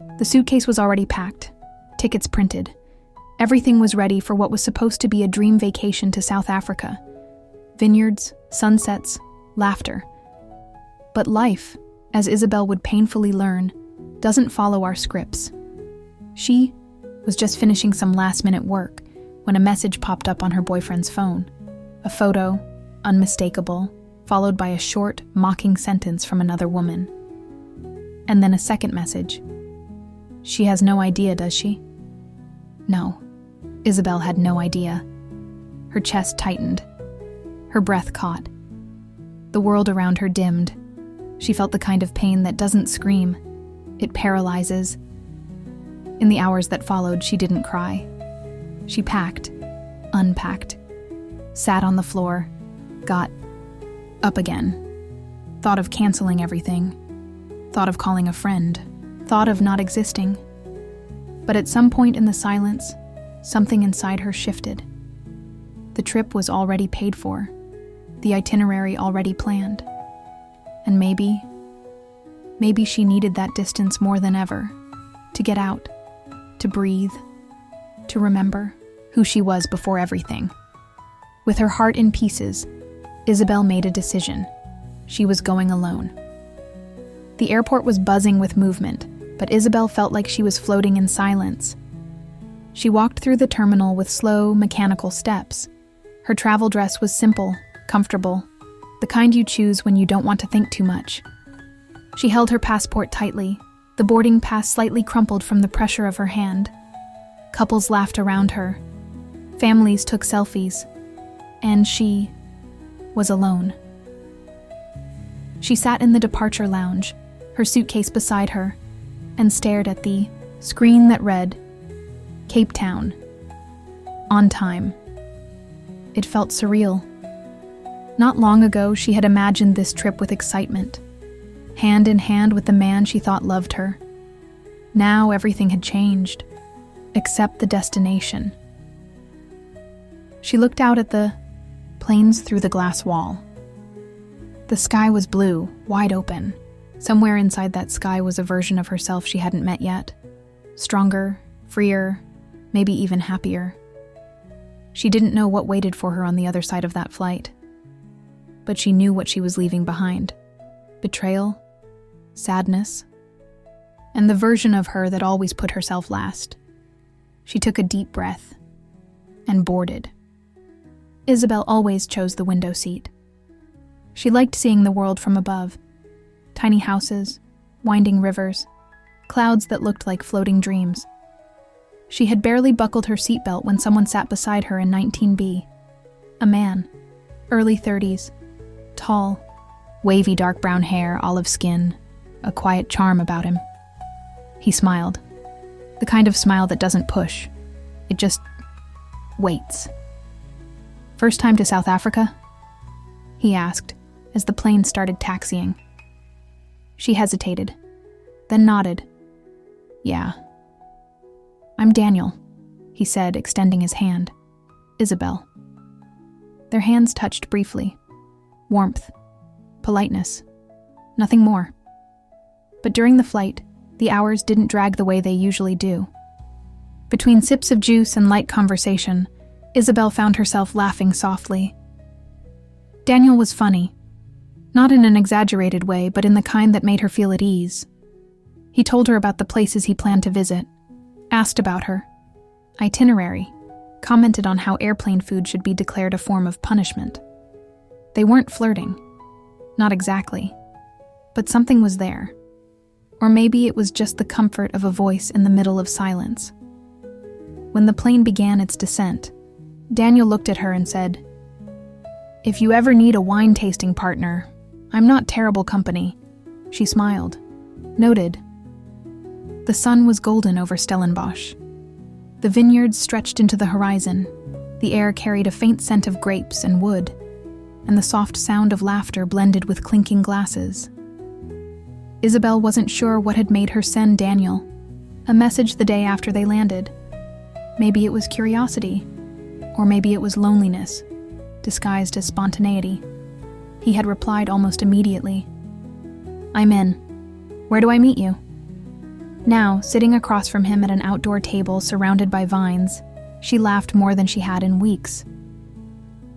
The suitcase was already packed, tickets printed. Everything was ready for what was supposed to be a dream vacation to South Africa. Vineyards, sunsets, laughter. But life, as Isabelle would painfully learn, doesn't follow our scripts. She was just finishing some last-minute work when a message popped up on her boyfriend's phone. A photo, unmistakable, followed by a short, mocking sentence from another woman. And then a second message. She has no idea, does she? No, Isabelle had no idea. Her chest tightened. Her breath caught. The world around her dimmed. She felt the kind of pain that doesn't scream. It paralyzes. In the hours that followed, she didn't cry. She packed, unpacked, sat on the floor, got up again, thought of canceling everything, thought of calling a friend, thought of not existing. But at some point in the silence, something inside her shifted. The trip was already paid for, the itinerary already planned. And maybe she needed that distance more than ever, to get out, to breathe, to remember who she was before everything. With her heart in pieces, Isabelle made a decision. She was going alone. The airport was buzzing with movement, but Isabelle felt like she was floating in silence. She walked through the terminal with slow, mechanical steps. Her travel dress was simple, comfortable, the kind you choose when you don't want to think too much. She held her passport tightly, the boarding pass slightly crumpled from the pressure of her hand. Couples laughed around her. Families took selfies. And she was alone. She sat in the departure lounge, her suitcase beside her, and stared at the screen that read, Cape Town. On time. It felt surreal. Not long ago, she had imagined this trip with excitement, hand in hand with the man she thought loved her. Now everything had changed, except the destination. She looked out at the planes through the glass wall. The sky was blue, wide open. Somewhere inside that sky was a version of herself she hadn't met yet. Stronger, freer, maybe even happier. She didn't know what waited for her on the other side of that flight. But she knew what she was leaving behind. Betrayal, sadness, and the version of her that always put herself last. She took a deep breath and boarded. Isabelle always chose the window seat. She liked seeing the world from above. Tiny houses, winding rivers, clouds that looked like floating dreams. She had barely buckled her seatbelt when someone sat beside her in 19B. A man, early 30s, tall, wavy dark brown hair, olive skin, a quiet charm about him. He smiled. The kind of smile that doesn't push. It just waits. First time to South Africa? He asked, as the plane started taxiing. She hesitated, then nodded. Yeah. I'm Daniel, he said, extending his hand. Isabelle. Their hands touched briefly. Warmth. Politeness. Nothing more. But during the flight, the hours didn't drag the way they usually do. Between sips of juice and light conversation, Isabelle found herself laughing softly. Daniel was funny. Not in an exaggerated way, but in the kind that made her feel at ease. He told her about the places he planned to visit, asked about her itinerary, commented on how airplane food should be declared a form of punishment. They weren't flirting. Not exactly. But something was there. Or maybe it was just the comfort of a voice in the middle of silence. When the plane began its descent, Daniel looked at her and said, "If you ever need a wine tasting partner, I'm not terrible company." She smiled, noted. The sun was golden over Stellenbosch. The vineyards stretched into the horizon. The air carried a faint scent of grapes and wood, and the soft sound of laughter blended with clinking glasses. Isabelle wasn't sure what had made her send Daniel a message the day after they landed. Maybe it was curiosity, or maybe it was loneliness, disguised as spontaneity. He had replied almost immediately. "I'm in. Where do I meet you?" Now, sitting across from him at an outdoor table surrounded by vines, she laughed more than she had in weeks.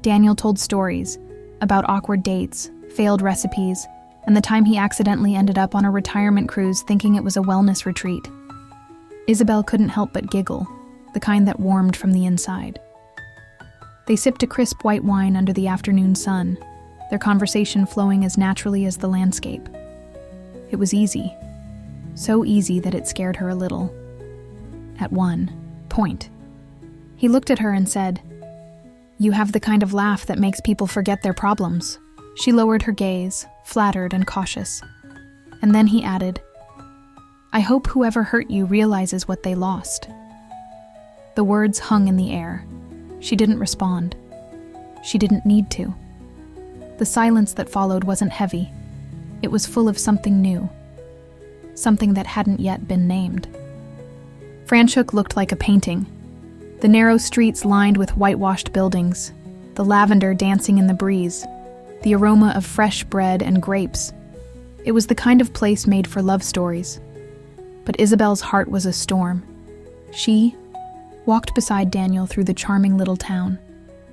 Daniel told stories about awkward dates, failed recipes, and the time he accidentally ended up on a retirement cruise thinking it was a wellness retreat. Isabelle couldn't help but giggle, the kind that warmed from the inside. They sipped a crisp white wine under the afternoon sun, their conversation flowing as naturally as the landscape. It was easy, so easy that it scared her a little. At one point, he looked at her and said, "You have the kind of laugh that makes people forget their problems." She lowered her gaze, flattered and cautious. And then he added, "I hope whoever hurt you realizes what they lost." The words hung in the air. She didn't respond. She didn't need to. The silence that followed wasn't heavy. It was full of something new. Something that hadn't yet been named. Franschhoek looked like a painting. The narrow streets lined with whitewashed buildings, the lavender dancing in the breeze, the aroma of fresh bread and grapes. It was the kind of place made for love stories. But Isabelle's heart was a storm. She walked beside Daniel through the charming little town,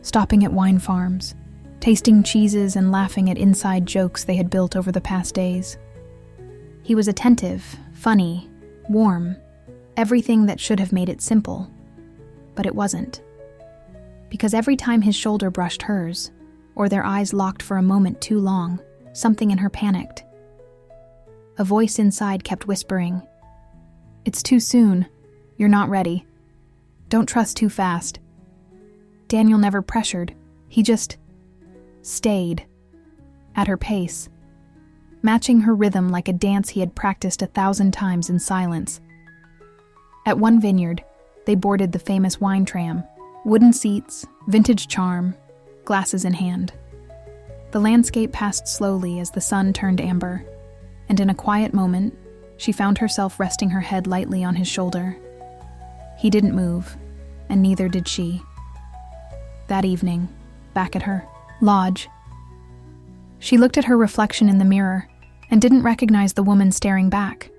stopping at wine farms, tasting cheeses and laughing at inside jokes they had built over the past days. He was attentive, funny, warm, everything that should have made it simple. But it wasn't. Because every time his shoulder brushed hers, or their eyes locked for a moment too long, something in her panicked. A voice inside kept whispering, "It's too soon. You're not ready. Don't trust too fast." Daniel never pressured. He just stayed at her pace, matching her rhythm like a dance he had practiced 1,000 times in silence. At one vineyard, they boarded the famous wine tram, wooden seats, vintage charm, glasses in hand. The landscape passed slowly as the sun turned amber, and in a quiet moment, she found herself resting her head lightly on his shoulder. He didn't move, and neither did she. That evening, back at her lodge, she looked at her reflection in the mirror and didn't recognize the woman staring back,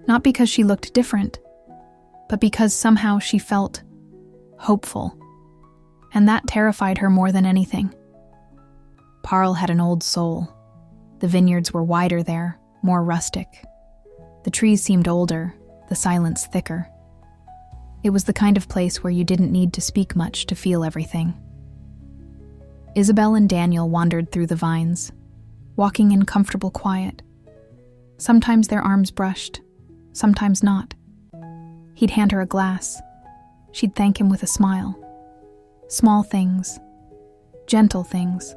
not because she looked different, but because somehow she felt hopeful. And that terrified her more than anything. Parle had an old soul. The vineyards were wider there, more rustic. The trees seemed older, the silence thicker. It was the kind of place where you didn't need to speak much to feel everything. Isabelle and Daniel wandered through the vines, walking in comfortable quiet. Sometimes their arms brushed, sometimes not. He'd hand her a glass. She'd thank him with a smile. Small things, gentle things.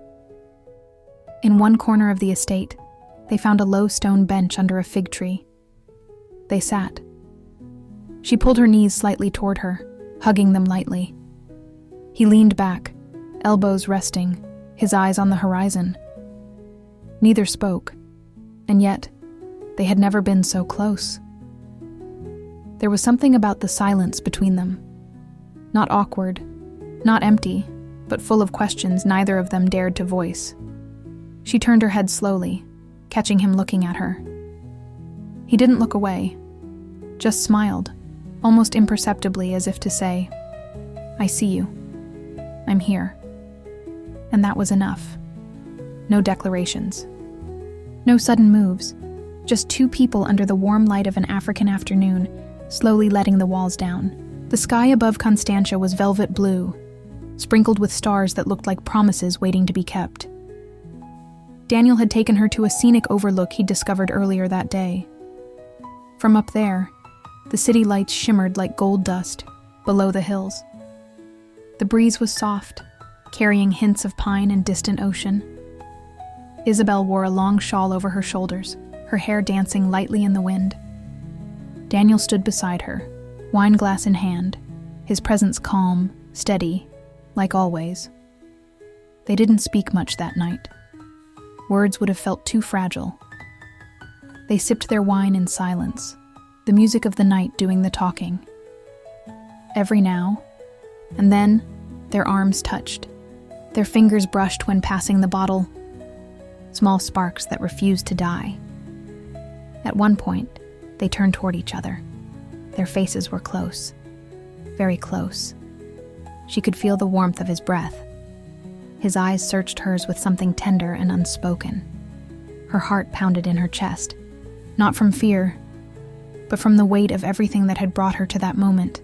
In one corner of the estate, they found a low stone bench under a fig tree. They sat. She pulled her knees slightly toward her, hugging them lightly. He leaned back, elbows resting, his eyes on the horizon. Neither spoke, and yet they had never been so close. There was something about the silence between them. Not awkward, not empty, but full of questions neither of them dared to voice. She turned her head slowly, catching him looking at her. He didn't look away, just smiled, almost imperceptibly as if to say, "I see you. I'm here." And that was enough. No declarations. No sudden moves. Just two people under the warm light of an African afternoon, slowly letting the walls down. The sky above Constantia was velvet blue, sprinkled with stars that looked like promises waiting to be kept. Daniel had taken her to a scenic overlook he'd discovered earlier that day. From up there, the city lights shimmered like gold dust below the hills. The breeze was soft, carrying hints of pine and distant ocean. Isabelle wore a long shawl over her shoulders, her hair dancing lightly in the wind. Daniel stood beside her, wine glass in hand, his presence calm, steady, like always. They didn't speak much that night. Words would have felt too fragile. They sipped their wine in silence, the music of the night doing the talking. Every now and then, their arms touched. Their fingers brushed when passing the bottle, small sparks that refused to die. At one point, they turned toward each other, Their faces were close, very close. She could feel the warmth of his breath. His eyes searched hers with something tender and unspoken. Her heart pounded in her chest, not from fear, but from the weight of everything that had brought her to that moment.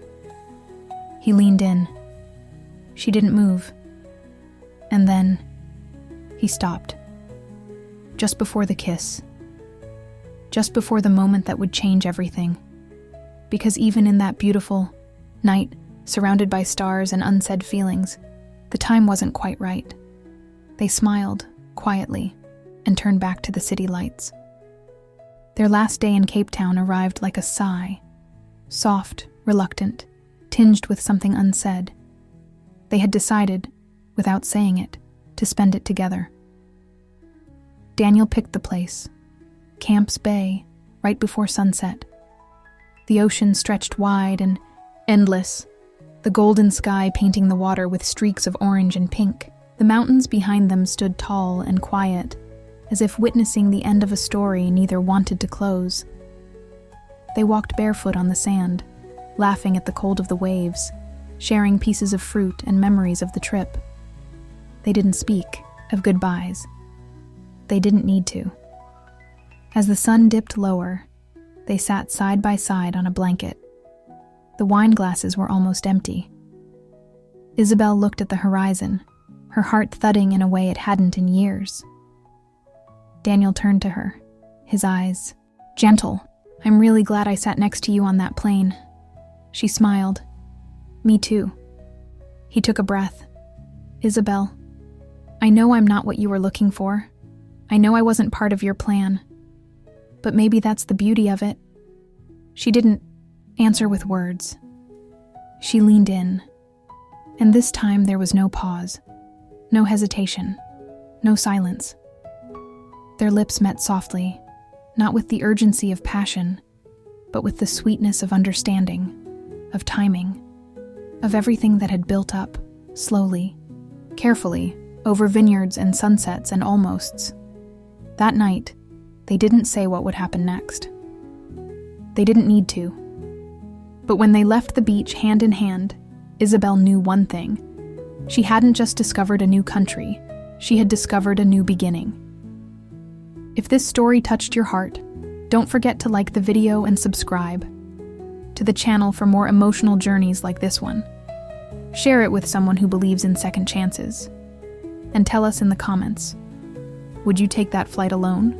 He leaned in. She didn't move. And then he stopped. Just before the kiss. Just before the moment that would change everything. Because even in that beautiful night, surrounded by stars and unsaid feelings, the time wasn't quite right. They smiled, quietly, and turned back to the city lights. Their last day in Cape Town arrived like a sigh, soft, reluctant, tinged with something unsaid. They had decided, without saying it, to spend it together. Daniel picked the place, Camps Bay, right before sunset. The ocean stretched wide and endless, the golden sky painting the water with streaks of orange and pink. The mountains behind them stood tall and quiet, as if witnessing the end of a story neither wanted to close. They walked barefoot on the sand, laughing at the cold of the waves, sharing pieces of fruit and memories of the trip. They didn't speak of goodbyes. They didn't need to. As the sun dipped lower, they sat side by side on a blanket. The wine glasses were almost empty. Isabelle looked at the horizon, her heart thudding in a way it hadn't in years. Daniel turned to her, his eyes gentle. "I'm really glad I sat next to you on that plane." She smiled. "Me too." He took a breath. "Isabelle, I know I'm not what you were looking for. I know I wasn't part of your plan. But maybe that's the beauty of it." She didn't answer with words. She leaned in, and this time there was no pause, no hesitation, no silence. Their lips met softly, not with the urgency of passion, but with the sweetness of understanding, of timing, of everything that had built up, slowly, carefully, over vineyards and sunsets and almosts. That night, they didn't say what would happen next. They didn't need to. But when they left the beach hand in hand, Isabelle knew one thing. She hadn't just discovered a new country, she had discovered a new beginning. If this story touched your heart, don't forget to like the video and subscribe to the channel for more emotional journeys like this one. Share it with someone who believes in second chances. And tell us in the comments, would you take that flight alone?